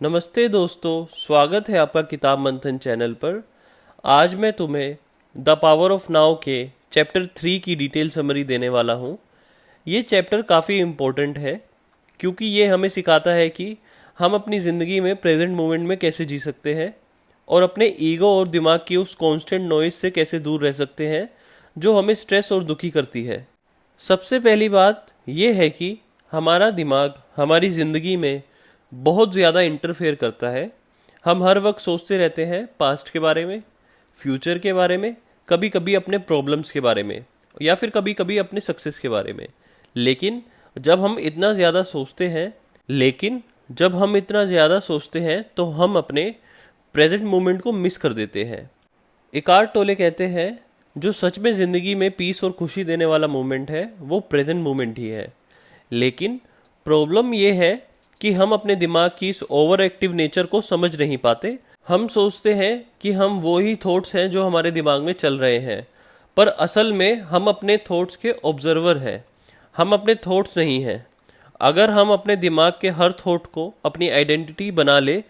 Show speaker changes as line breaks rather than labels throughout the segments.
नमस्ते दोस्तों, स्वागत है आपका किताब मंथन चैनल पर। आज मैं तुम्हें द पावर ऑफ नाउ के चैप्टर 3 की डिटेल समरी देने वाला हूँ। ये चैप्टर काफ़ी इम्पोर्टेंट है क्योंकि ये हमें सिखाता है कि हम अपनी ज़िंदगी में प्रेजेंट मोमेंट में कैसे जी सकते हैं और अपने ईगो और दिमाग की उस कॉन्स्टेंट नॉइज से कैसे दूर रह सकते हैं जो हमें स्ट्रेस और दुखी करती है। सबसे पहली बात यह है कि हमारा दिमाग हमारी ज़िंदगी में बहुत ज़्यादा इंटरफेयर करता है। हम हर वक्त सोचते रहते हैं पास्ट के बारे में, फ्यूचर के बारे में, कभी कभी अपने प्रॉब्लम्स के बारे में या फिर कभी कभी अपने सक्सेस के बारे में। लेकिन जब हम इतना ज़्यादा सोचते हैं तो हम अपने प्रेजेंट मोमेंट को मिस कर देते हैं। इकार्ट टोले कहते हैं जो सच में ज़िंदगी में पीस और खुशी देने वाला मोमेंट है वो प्रेजेंट मोमेंट ही है। लेकिन प्रॉब्लम ये है कि हम अपने दिमाग की इस ओवर एक्टिव नेचर को समझ नहीं पाते। हम सोचते हैं कि हम वो ही थॉट्स हैं जो हमारे दिमाग में चल रहे हैं, पर असल में हम अपने थॉट्स के ऑब्जर्वर हैं, हम अपने थॉट्स नहीं हैं। अगर हम अपने दिमाग के हर थॉट को अपनी आइडेंटिटी बना ले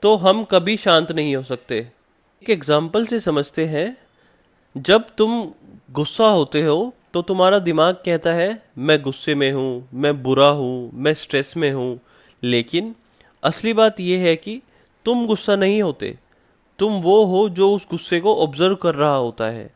तो हम कभी शांत नहीं हो सकते। एक एग्जाम्पल से समझते हैं। जब तुम गुस्सा होते हो तो तुम्हारा दिमाग कहता है मैं गुस्से में हूँ, मैं बुरा हूँ, मैं स्ट्रेस में हूँ। लेकिन असली बात यह है कि तुम गुस्सा नहीं होते, तुम वो हो जो उस गुस्से को ऑब्जर्व कर रहा होता है।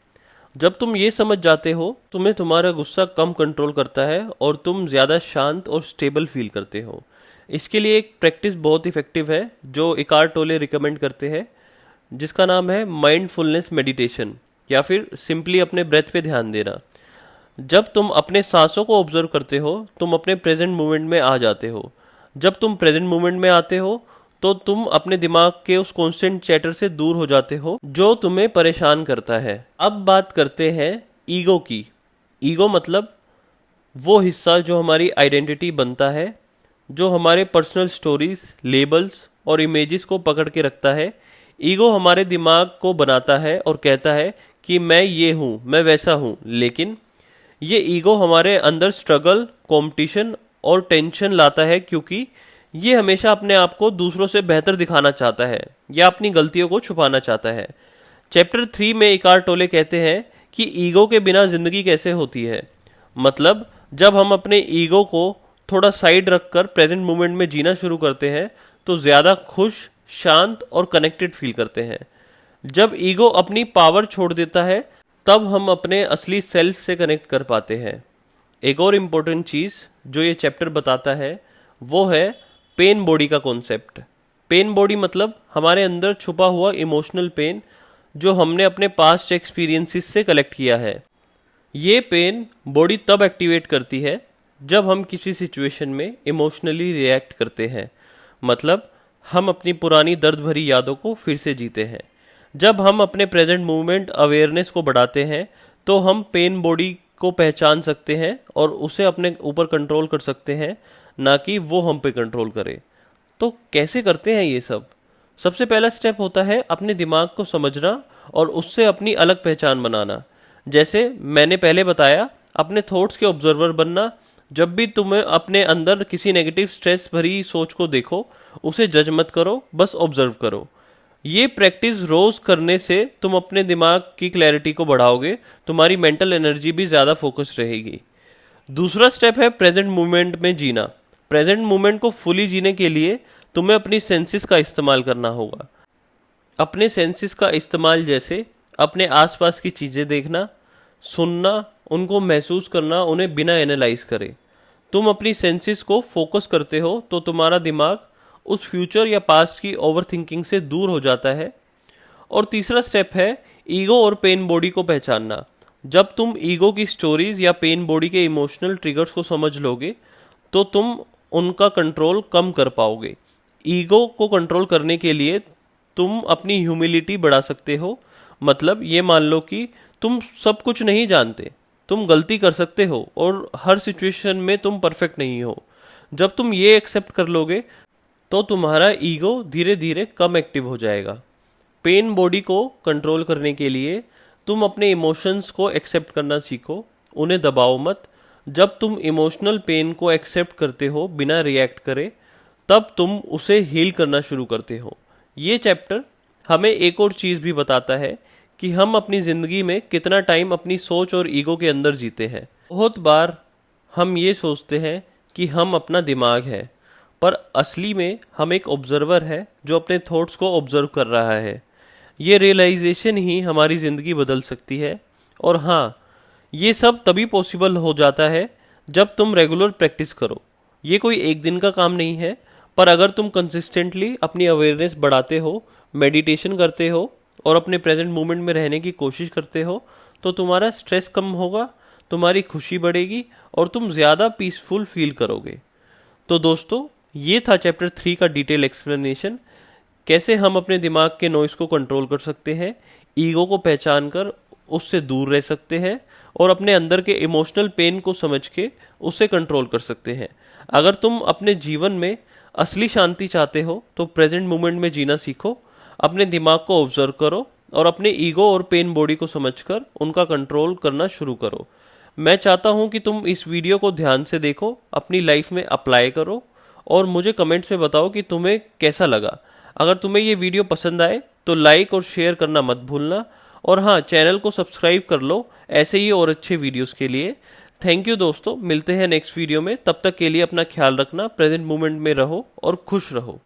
जब तुम ये समझ जाते हो तुम्हें तुम्हारा गुस्सा कम कंट्रोल करता है और तुम ज़्यादा शांत और स्टेबल फील करते हो। इसके लिए एक प्रैक्टिस बहुत इफेक्टिव है जो इकार्ट टोले रिकमेंड करते हैं, जिसका नाम है माइंडफुलनेस मेडिटेशन या फिर सिंपली अपने ब्रेथ पे ध्यान देना। जब तुम अपने सांसों को ऑब्जर्व करते हो तुम अपने प्रेजेंट मोमेंट में आ जाते हो। जब तुम प्रेजेंट मोमेंट में आते हो तो तुम अपने दिमाग के उस कॉन्स्टेंट चैटर से दूर हो जाते हो जो तुम्हें परेशान करता है। अब बात करते हैं ईगो की। ईगो मतलब वो हिस्सा जो हमारी आइडेंटिटी बनता है, जो हमारे पर्सनल स्टोरीज, लेबल्स और इमेजेस को पकड़ के रखता है। ईगो हमारे दिमाग को बनाता है और कहता है कि मैं ये हूँ, मैं वैसा हूँ। लेकिन ये ईगो हमारे अंदर स्ट्रगल, कंपटीशन और टेंशन लाता है क्योंकि ये हमेशा अपने आप को दूसरों से बेहतर दिखाना चाहता है या अपनी गलतियों को छुपाना चाहता है। चैप्टर 3 में इकार्ट टोले कहते हैं कि ईगो के बिना जिंदगी कैसे होती है। मतलब जब हम अपने ईगो को थोड़ा साइड रखकर प्रेजेंट मोमेंट में जीना शुरू करते हैं तो ज़्यादा खुश, शांत और कनेक्टेड फील करते हैं। जब ईगो अपनी पावर छोड़ देता है तब हम अपने असली सेल्फ से कनेक्ट कर पाते हैं। एक और इम्पोर्टेंट चीज़ जो ये चैप्टर बताता है वो है पेन बॉडी का कॉन्सेप्ट। पेन बॉडी मतलब हमारे अंदर छुपा हुआ इमोशनल पेन जो हमने अपने पास्ट एक्सपीरियंसेस से कलेक्ट किया है। ये पेन बॉडी तब एक्टिवेट करती है जब हम किसी सिचुएशन में इमोशनली रिएक्ट करते हैं। मतलब हम अपनी पुरानी दर्द भरी यादों को फिर से जीते हैं। जब हम अपने प्रेजेंट मूवमेंट अवेयरनेस को बढ़ाते हैं तो हम पेन बॉडी को पहचान सकते हैं और उसे अपने ऊपर कंट्रोल कर सकते हैं, ना कि वो हम पे कंट्रोल करे। तो कैसे करते हैं ये सब? सबसे पहला स्टेप होता है अपने दिमाग को समझना और उससे अपनी अलग पहचान बनाना। जैसे मैंने पहले बताया, अपने थॉट्स के ऑब्जर्वर बनना। जब भी तुम्हें अपने अंदर किसी नेगेटिव स्ट्रेस भरी सोच को देखो उसे जज मत करो, बस ऑब्जर्व करो। ये प्रैक्टिस रोज करने से तुम अपने दिमाग की क्लैरिटी को बढ़ाओगे, तुम्हारी मेंटल एनर्जी भी ज़्यादा फोकस्ड रहेगी। दूसरा स्टेप है प्रेजेंट मोमेंट में जीना। प्रेजेंट मोमेंट को फुली जीने के लिए तुम्हें अपनी सेंसेस का इस्तेमाल करना होगा। अपने सेंसेस का इस्तेमाल जैसे अपने आसपास की चीज़ें देखना, सुनना, उनको महसूस करना, उन्हें बिना एनालाइज करे। तुम अपनी सेंसेस को फोकस करते हो तो तुम्हारा दिमाग उस फ्यूचर या पास्ट की ओवर थिंकिंग से दूर हो जाता है। और तीसरा स्टेप है ईगो और पेन बॉडी को पहचानना। जब तुम ईगो की स्टोरीज या पेन बॉडी के इमोशनल ट्रिगर्स को समझ लोगे तो तुम उनका कंट्रोल कम कर पाओगे। ईगो को कंट्रोल करने के लिए तुम अपनी ह्यूमिलिटी बढ़ा सकते हो। मतलब ये मान लो कि तुम सब कुछ नहीं जानते, तुम गलती कर सकते हो और हर सिचुएशन में तुम परफेक्ट नहीं हो। जब तुम ये एक्सेप्ट कर लोगे तो तुम्हारा ईगो धीरे धीरे कम एक्टिव हो जाएगा। पेन बॉडी को कंट्रोल करने के लिए तुम अपने इमोशंस को एक्सेप्ट करना सीखो, उन्हें दबाओ मत। जब तुम इमोशनल पेन को एक्सेप्ट करते हो बिना रिएक्ट करे तब तुम उसे हील करना शुरू करते हो। ये चैप्टर हमें एक और चीज़ भी बताता है कि हम अपनी ज़िंदगी में कितना टाइम अपनी सोच और ईगो के अंदर जीते हैं। बहुत बार हम ये सोचते हैं कि हम अपना दिमाग है, पर असली में हम एक ऑब्जर्वर है जो अपने थॉट्स को ऑब्जर्व कर रहा है। ये रियलाइजेशन ही हमारी ज़िंदगी बदल सकती है। और हाँ, ये सब तभी पॉसिबल हो जाता है जब तुम रेगुलर प्रैक्टिस करो। ये कोई एक दिन का काम नहीं है, पर अगर तुम कंसिस्टेंटली अपनी अवेयरनेस बढ़ाते हो, मेडिटेशन करते हो और अपने प्रेजेंट मोमेंट में रहने की कोशिश करते हो, तो तुम्हारा स्ट्रेस कम होगा, तुम्हारी खुशी बढ़ेगी और तुम ज़्यादा पीसफुल फील करोगे। तो दोस्तों, ये था चैप्टर 3 का डिटेल एक्सप्लेनेशन, कैसे हम अपने दिमाग के नॉइस को कंट्रोल कर सकते हैं, ईगो को पहचान कर उससे दूर रह सकते हैं और अपने अंदर के इमोशनल पेन को समझ के उसे कंट्रोल कर सकते हैं। अगर तुम अपने जीवन में असली शांति चाहते हो तो प्रेजेंट मोमेंट में जीना सीखो, अपने दिमाग को ऑब्जर्व करो और अपने ईगो और पेन बॉडी को समझकर उनका कंट्रोल करना शुरू करो। मैं चाहता हूं कि तुम इस वीडियो को ध्यान से देखो, अपनी लाइफ में अप्लाई करो और मुझे कमेंट्स में बताओ कि तुम्हें कैसा लगा। अगर तुम्हें ये वीडियो पसंद आए तो लाइक और शेयर करना मत भूलना। और हाँ, चैनल को सब्सक्राइब कर लो ऐसे ही और अच्छे वीडियोस के लिए। थैंक यू दोस्तों, मिलते हैं नेक्स्ट वीडियो में। तब तक के लिए अपना ख्याल रखना, प्रेजेंट मोमेंट में रहो और खुश रहो।